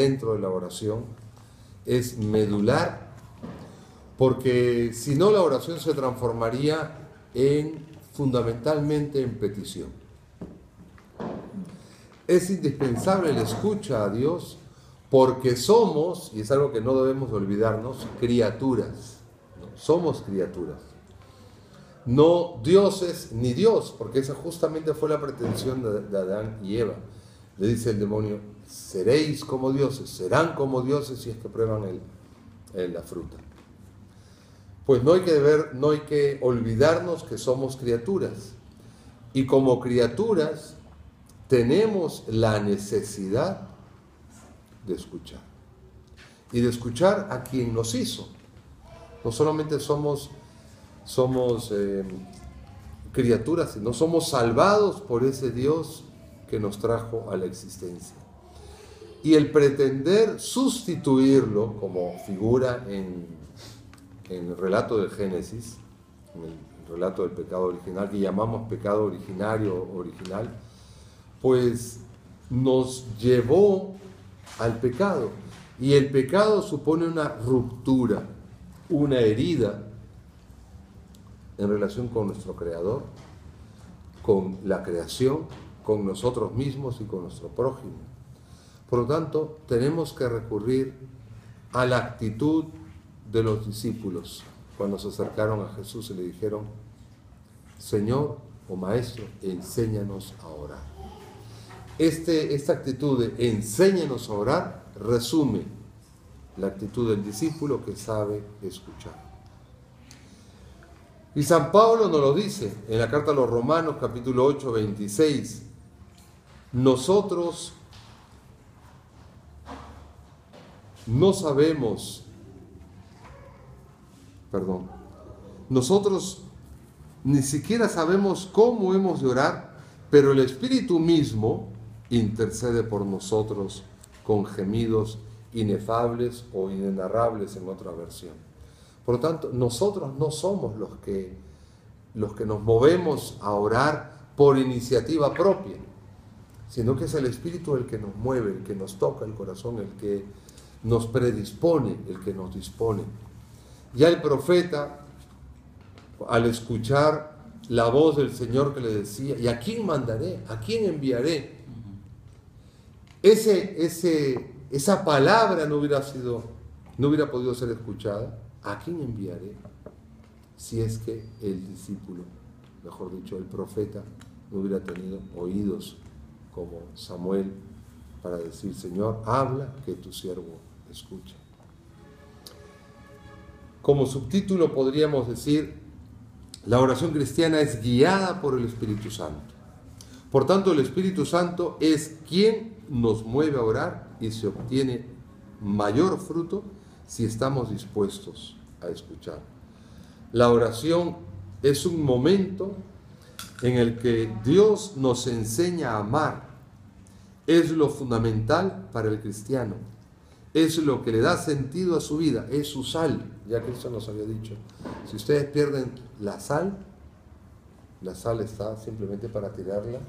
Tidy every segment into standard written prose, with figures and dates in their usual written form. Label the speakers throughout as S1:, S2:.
S1: dentro de la oración es medular, porque si no la oración se transformaría fundamentalmente en petición. Es indispensable la escucha a Dios porque somos, y es algo que no debemos olvidarnos, criaturas. ¿No? Somos criaturas. No dioses ni Dios, porque esa justamente fue la pretensión de Adán y Eva. Le dice el demonio, seréis como dioses, serán como dioses si es que prueban la fruta. Pues no hay que olvidarnos que somos criaturas. Y como criaturas tenemos la necesidad de escuchar. Y de escuchar a quien nos hizo. No solamente somos criaturas, sino somos salvados por ese Dios que nos trajo a la existencia. Y el pretender sustituirlo, como figura en el relato del Génesis, en el relato del pecado original, que llamamos pecado originario, original, pues nos llevó al pecado. Y el pecado supone una ruptura, una herida en relación con nuestro Creador, con la creación, con nosotros mismos y con nuestro prójimo. Por lo tanto, tenemos que recurrir a la actitud de los discípulos cuando se acercaron a Jesús y le dijeron, Señor o Maestro, enséñanos a orar. Esta actitud de enséñanos a orar resume la actitud del discípulo que sabe escuchar. Y San Pablo nos lo dice en la carta a los Romanos, capítulo 8, 26. Nosotros no sabemos, nosotros ni siquiera sabemos cómo hemos de orar, pero el Espíritu mismo intercede por nosotros con gemidos inefables o inenarrables en otra versión. Por lo tanto, nosotros no somos los que nos movemos a orar por iniciativa propia, sino que es el Espíritu el que nos mueve, el que nos toca el corazón, el que nos predispone, el que nos dispone. Ya el profeta, al escuchar la voz del Señor que le decía, ¿y a quién mandaré? ¿A quién enviaré? Esa palabra no hubiera podido ser escuchada. ¿A quién enviaré? Si es que el discípulo, mejor dicho, el profeta, no hubiera tenido oídos como Samuel para decir, Señor, habla que tu siervo escucha. Como subtítulo podríamos decir, la oración cristiana es guiada por el Espíritu Santo. Por tanto, el Espíritu Santo es quien nos mueve a orar y se obtiene mayor fruto si estamos dispuestos a escuchar. La oración es un momento en el que Dios nos enseña a amar. Es lo fundamental para el cristiano. Es lo que le da sentido a su vida. Es su sal. Ya Cristo nos había dicho, si ustedes pierden la sal está simplemente para tirarla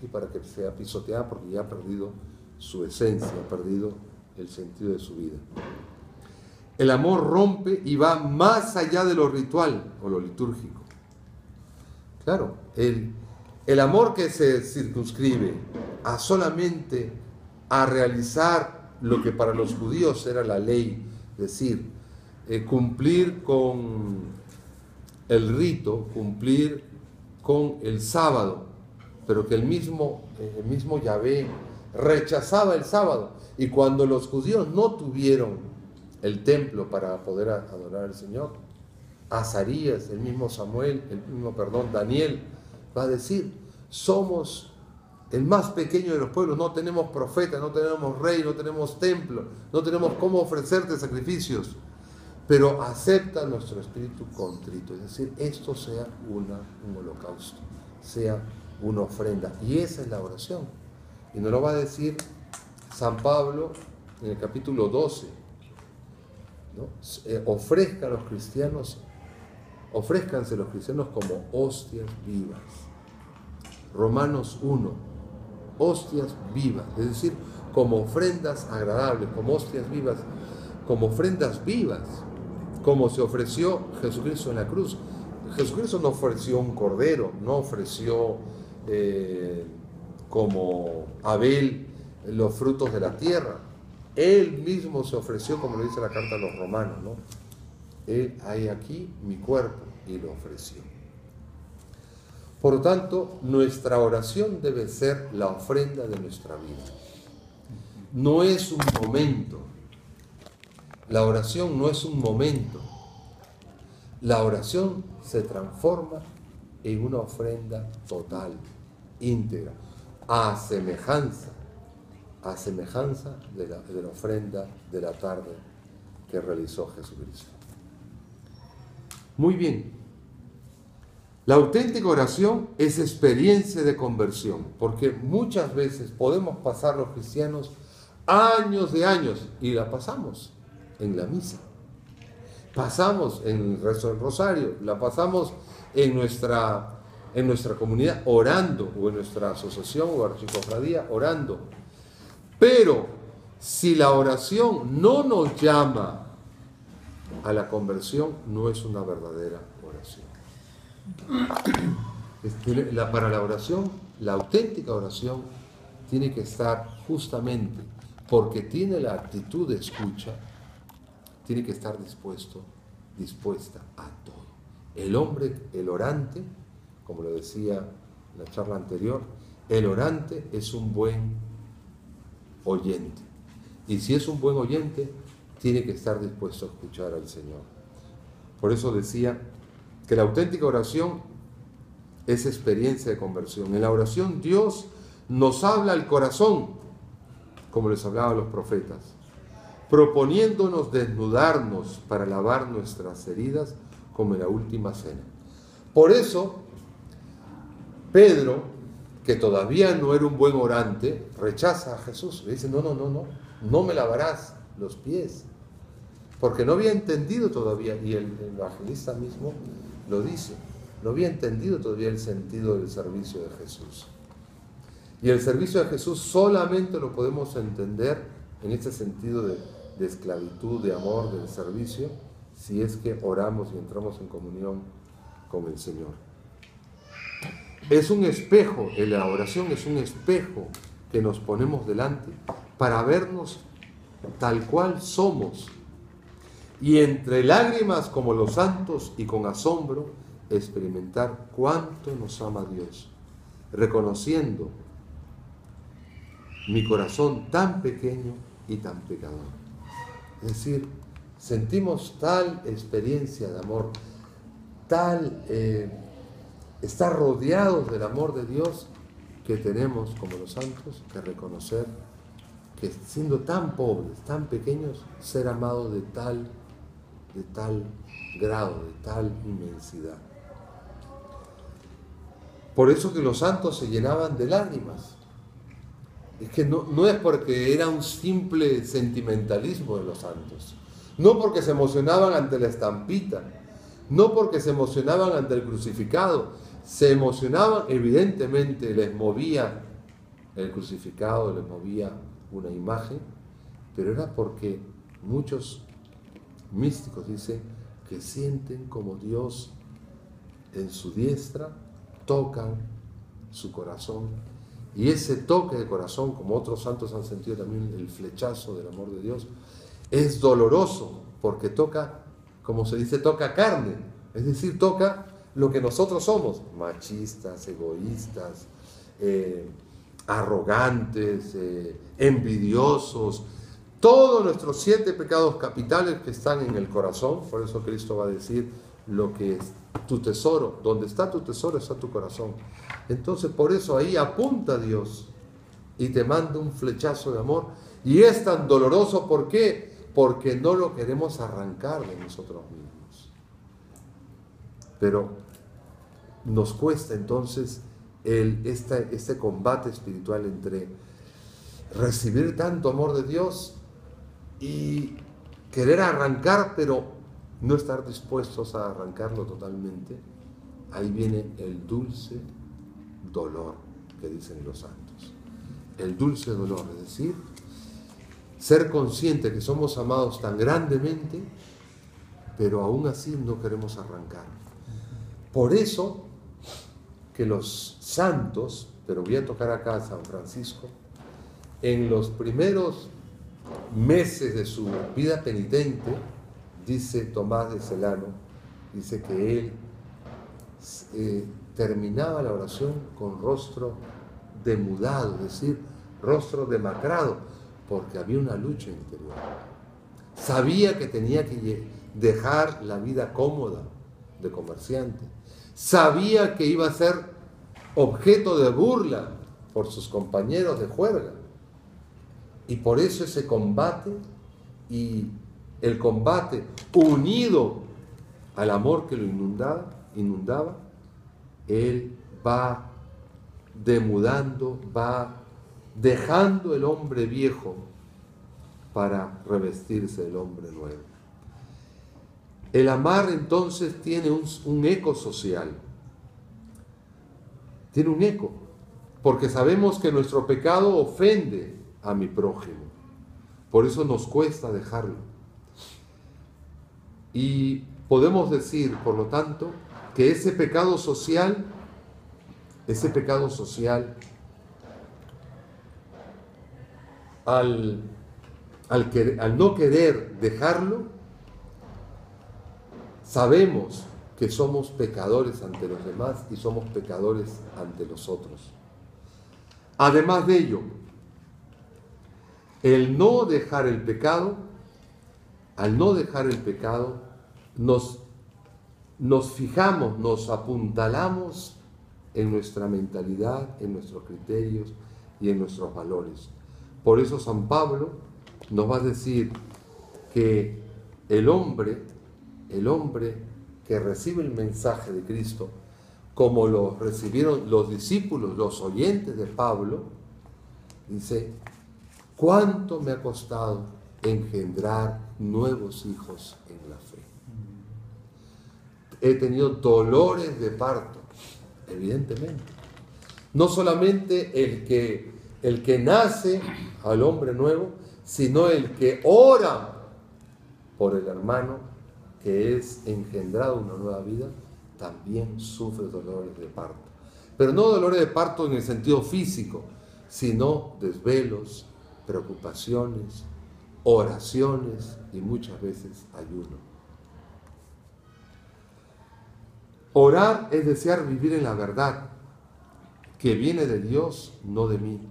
S1: y para que sea pisoteada porque ya ha perdido su esencia, ha perdido el sentido de su vida. El amor rompe y va más allá de lo ritual o lo litúrgico. Claro, el amor que se circunscribe solamente a realizar lo que para los judíos era la ley, es decir, cumplir con el rito, cumplir con el sábado, pero que el mismo Yahvé rechazaba el sábado. Y cuando los judíos no tuvieron el templo para poder adorar al Señor, Azarías, Daniel va a decir, somos el más pequeño de los pueblos, no tenemos profeta, no tenemos rey, no tenemos templo, no tenemos cómo ofrecerte sacrificios, pero acepta nuestro espíritu contrito, es decir, esto sea un holocausto, sea una ofrenda, y esa es la oración. Y nos lo va a decir San Pablo en el capítulo 12, ¿no? Ofrézcanse los cristianos como hostias vivas. Romanos 1, hostias vivas, es decir, como ofrendas agradables, como hostias vivas, como ofrendas vivas, como se ofreció Jesucristo en la cruz. Jesucristo no ofreció un cordero, no ofreció como Abel los frutos de la tierra. Él mismo se ofreció, como lo dice la carta a los romanos, ¿no? Él, hay aquí mi cuerpo, y lo ofreció. Por lo tanto, nuestra oración debe ser la ofrenda de nuestra vida. No es un momento. La oración no es un momento. La oración se transforma en una ofrenda total, íntegra, a semejanza de la ofrenda de la tarde que realizó Jesucristo. Muy bien. La auténtica oración es experiencia de conversión, porque muchas veces podemos pasar los cristianos años de años, y la pasamos en la misa, pasamos en el rezo del rosario, la pasamos en nuestra comunidad orando, o en nuestra asociación o archicofradía orando. Pero si la oración no nos llama a la conversión, no es una verdadera oración. Para la oración, la auténtica oración tiene que estar justamente porque tiene la actitud de escucha, tiene que estar dispuesta a todo. El hombre, el orante, como lo decía en la charla anterior, el orante es un buen oyente. Y si es un buen oyente, tiene que estar dispuesto a escuchar al Señor. Por eso decía que la auténtica oración es experiencia de conversión. En la oración Dios nos habla al corazón, como les hablaba a los profetas, proponiéndonos desnudarnos para lavar nuestras heridas, como en la última cena. Por eso, Pedro, que todavía no era un buen orante, rechaza a Jesús. Le dice, no me lavarás los pies. Porque no había entendido todavía, y el evangelista mismo lo dice, no había entendido todavía el sentido del servicio de Jesús. Y el servicio de Jesús solamente lo podemos entender en este sentido de esclavitud, de amor, del servicio, si es que oramos y entramos en comunión con el Señor. Es un espejo, la oración es un espejo que nos ponemos delante para vernos tal cual somos. Y entre lágrimas como los santos y con asombro experimentar cuánto nos ama Dios, reconociendo mi corazón tan pequeño y tan pecador. Es decir, sentimos tal experiencia de amor, estar rodeados del amor de Dios, que tenemos como los santos que reconocer que siendo tan pobres, tan pequeños, ser amados de tal grado, de tal inmensidad. Por eso que los santos se llenaban de lágrimas. Es que no es porque era un simple sentimentalismo de los santos, no porque se emocionaban ante la estampita, no porque se emocionaban ante el crucificado, se emocionaban, evidentemente les movía el crucificado, les movía una imagen, pero era porque muchos místicos dicen que sienten como Dios en su diestra tocan su corazón, y ese toque de corazón, como otros santos han sentido también el flechazo del amor de Dios, es doloroso porque toca, como se dice, toca carne, es decir, toca lo que nosotros somos, machistas, egoístas, arrogantes, envidiosos, todos nuestros 7 pecados capitales que están en el corazón. Por eso Cristo va a decir lo que es tu tesoro, donde está tu tesoro está tu corazón. Entonces por eso ahí apunta Dios y te manda un flechazo de amor, y es tan doloroso. ¿Por qué? Porque no lo queremos arrancar de nosotros mismos, pero nos cuesta entonces este combate espiritual entre recibir tanto amor de Dios y querer arrancar, pero no estar dispuestos a arrancarlo totalmente. Ahí viene el dulce dolor que dicen los santos. El dulce dolor, es decir, ser consciente que somos amados tan grandemente, pero aún así no queremos arrancar. Por eso que los santos, pero voy a tocar acá a San Francisco, en los primeros meses de su vida penitente, dice Tomás de Celano, dice que él terminaba la oración con rostro demudado, es decir, rostro demacrado, porque había una lucha interior. Sabía que tenía que dejar la vida cómoda de comerciante. Sabía que iba a ser objeto de burla por sus compañeros de juerga. Y por eso ese combate, y el combate unido al amor que lo inundaba, él va demudando, va dejando el hombre viejo para revestirse del hombre nuevo. El amar entonces tiene un eco social, tiene un eco, porque sabemos que nuestro pecado ofende a mi prójimo, por eso nos cuesta dejarlo. Y podemos decir, por lo tanto, que ese pecado social, al no querer dejarlo, sabemos que somos pecadores ante los demás y somos pecadores ante los otros. Además de ello, el no dejar el pecado, al no dejar el pecado, nos fijamos, nos apuntalamos en nuestra mentalidad, en nuestros criterios y en nuestros valores. Por eso San Pablo nos va a decir que el hombre que recibe el mensaje de Cristo, como lo recibieron los discípulos, los oyentes de Pablo, dice: ¿cuánto me ha costado engendrar nuevos hijos en la fe? He tenido dolores de parto, evidentemente. No solamente el que nace al hombre nuevo, sino el que ora por el hermano que es engendrado una nueva vida, también sufre dolores de parto. Pero no dolores de parto en el sentido físico, sino desvelos, preocupaciones, oraciones y muchas veces ayuno. Orar es desear vivir en la verdad, que viene de Dios, no de mí.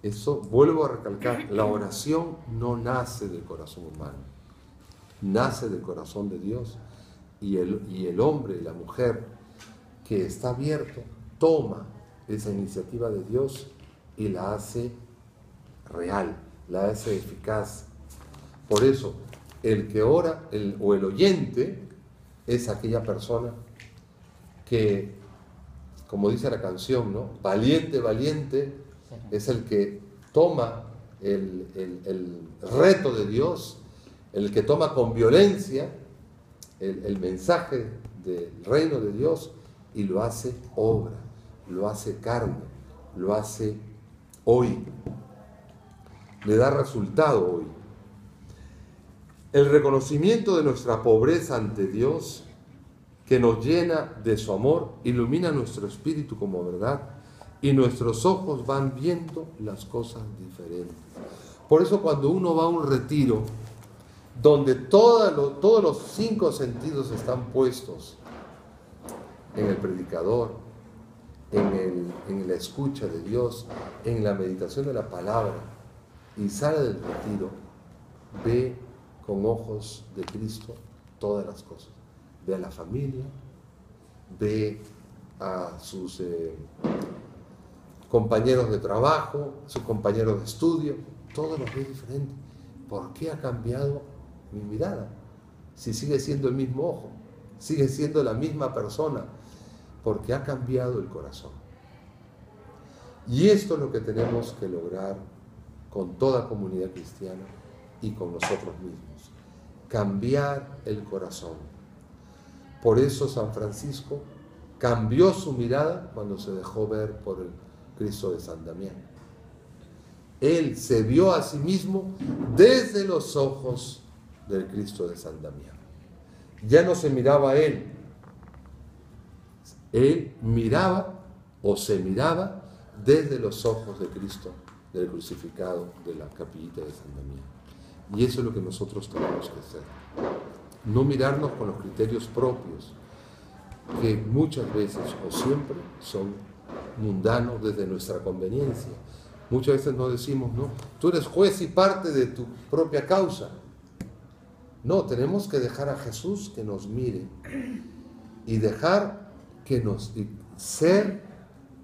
S1: Eso vuelvo a recalcar, la oración no nace del corazón humano, nace del corazón de Dios, y el hombre y la mujer que está abierto toma esa iniciativa de Dios y la hace real, la hace eficaz. Por eso, el que ora o el oyente es aquella persona que, como dice la canción, ¿no? Valiente, valiente, es el que toma el reto de Dios, el que toma con violencia el mensaje del reino de Dios y lo hace obra, lo hace carne, lo hace hoy, le da resultado hoy. El reconocimiento de nuestra pobreza ante Dios, que nos llena de su amor, ilumina nuestro espíritu como verdad y nuestros ojos van viendo las cosas diferentes. Por eso cuando uno va a un retiro donde todos los 5 sentidos están puestos en el predicador, en la escucha de Dios, en la meditación de la palabra, y sale del retiro, ve con ojos de Cristo todas las cosas. Ve a la familia, ve a sus compañeros de trabajo, sus compañeros de estudio, todos los ve diferente. ¿Por qué ha cambiado mi mirada? Si sigue siendo el mismo ojo, sigue siendo la misma persona, porque ha cambiado el corazón. Y esto es lo que tenemos que lograr con toda comunidad cristiana y con nosotros mismos. Cambiar el corazón. Por eso San Francisco cambió su mirada cuando se dejó ver por el Cristo de San Damián. Él se vio a sí mismo desde los ojos del Cristo de San Damián. Ya no se miraba a él. Él miraba o se miraba desde los ojos de Cristo, del crucificado de la capillita de San Damián. Y eso es lo que nosotros tenemos que hacer. No mirarnos con los criterios propios, que muchas veces o siempre son mundanos desde nuestra conveniencia. Muchas veces nos decimos, no, tú eres juez y parte de tu propia causa. No, tenemos que dejar a Jesús que nos mire y dejar que ser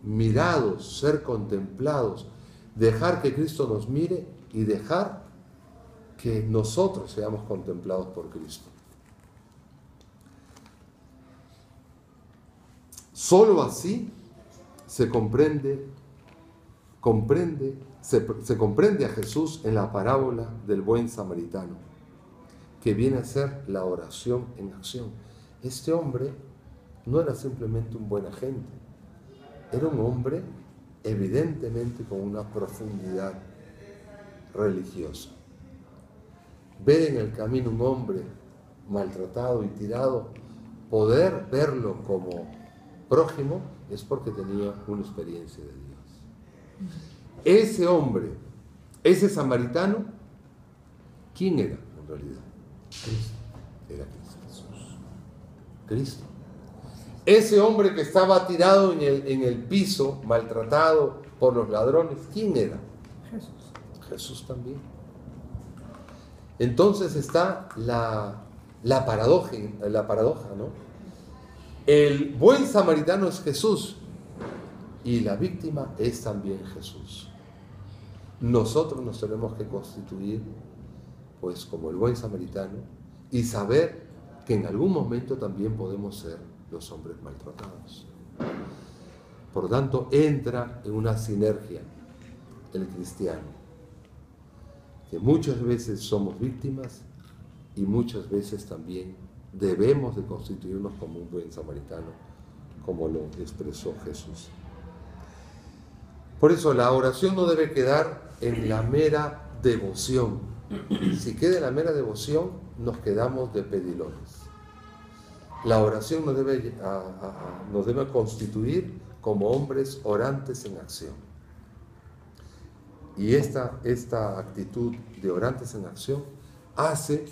S1: mirados, ser contemplados, dejar que Cristo nos mire y dejar que nosotros seamos contemplados por Cristo. Solo así se comprende a Jesús en la parábola del buen samaritano, que viene a ser la oración en acción. Este hombre no era simplemente un buen agente, era un hombre evidentemente con una profundidad religiosa. Ver en el camino un hombre maltratado y tirado, poder verlo como prójimo, es porque tenía una experiencia de Dios. Ese hombre, ese samaritano, ¿quién era en realidad? Cristo. Era Cristo Jesús. Cristo. Ese hombre que estaba tirado en el piso, maltratado por los ladrones, ¿quién era? Jesús. Jesús también. Entonces está la paradoja, ¿no? El buen samaritano es Jesús y la víctima es también Jesús. Nosotros nos tenemos que constituir pues como el buen samaritano y saber que en algún momento también podemos ser los hombres maltratados. Por tanto, entra en una sinergia el cristiano, que muchas veces somos víctimas y muchas veces también debemos de constituirnos como un buen samaritano, como lo expresó Jesús. Por eso la oración no debe quedar en la mera devoción. Si queda en la mera devoción, nos quedamos de pedilones. La oración nos debe constituir como hombres orantes en acción. Y esta actitud de orantes en acción hace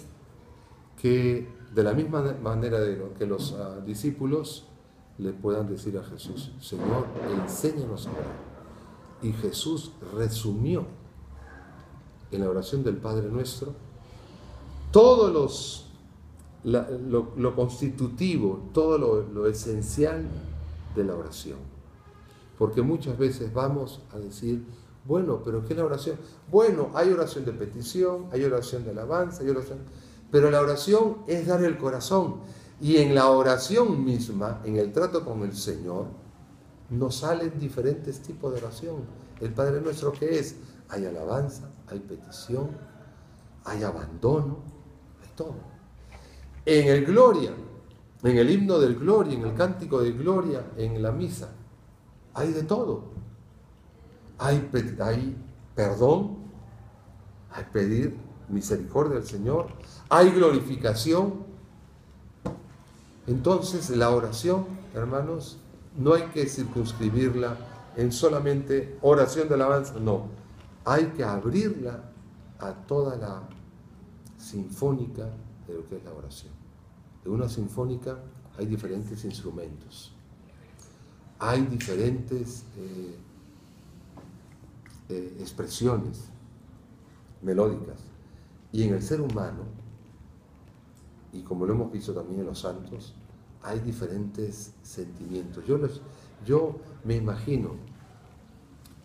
S1: que de la misma manera que los discípulos le puedan decir a Jesús, Señor, enséñanos a orar. Y Jesús resumió en la oración del Padre Nuestro todo lo constitutivo, todo lo esencial de la oración. Porque muchas veces vamos a decir, bueno, ¿pero qué es la oración? Bueno, hay oración de petición, hay oración de alabanza, hay oración... Pero la oración es dar el corazón. Y en la oración misma, en el trato con el Señor, nos salen diferentes tipos de oración. El Padre Nuestro, ¿qué es? Hay alabanza, hay petición, hay abandono, hay todo. En el Gloria, en el himno del Gloria, en el cántico de Gloria, en la misa, hay de todo. Hay perdón, hay pedir misericordia al Señor, hay glorificación. Entonces la oración, hermanos, no hay que circunscribirla en solamente oración de alabanza, no, hay que abrirla a toda la sinfónica de lo que es la oración. En una sinfónica hay diferentes instrumentos, hay diferentes expresiones melódicas, y en el ser humano, y como lo hemos visto también en los santos, hay diferentes sentimientos. Yo me imagino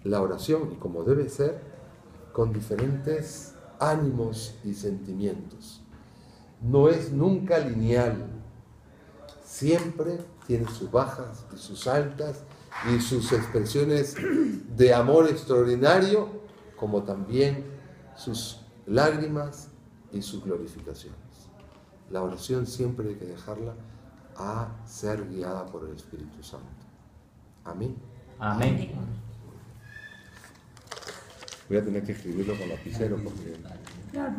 S1: la oración, y como debe ser, con diferentes ánimos y sentimientos. No es nunca lineal. Siempre tiene sus bajas y sus altas y sus expresiones de amor extraordinario, como también sus lágrimas y sus glorificaciones. La oración siempre hay que dejarla a ser guiada por el Espíritu Santo. Amén.
S2: Amén.
S1: Voy a tener que escribirlo con lapicero porque...
S2: Claro.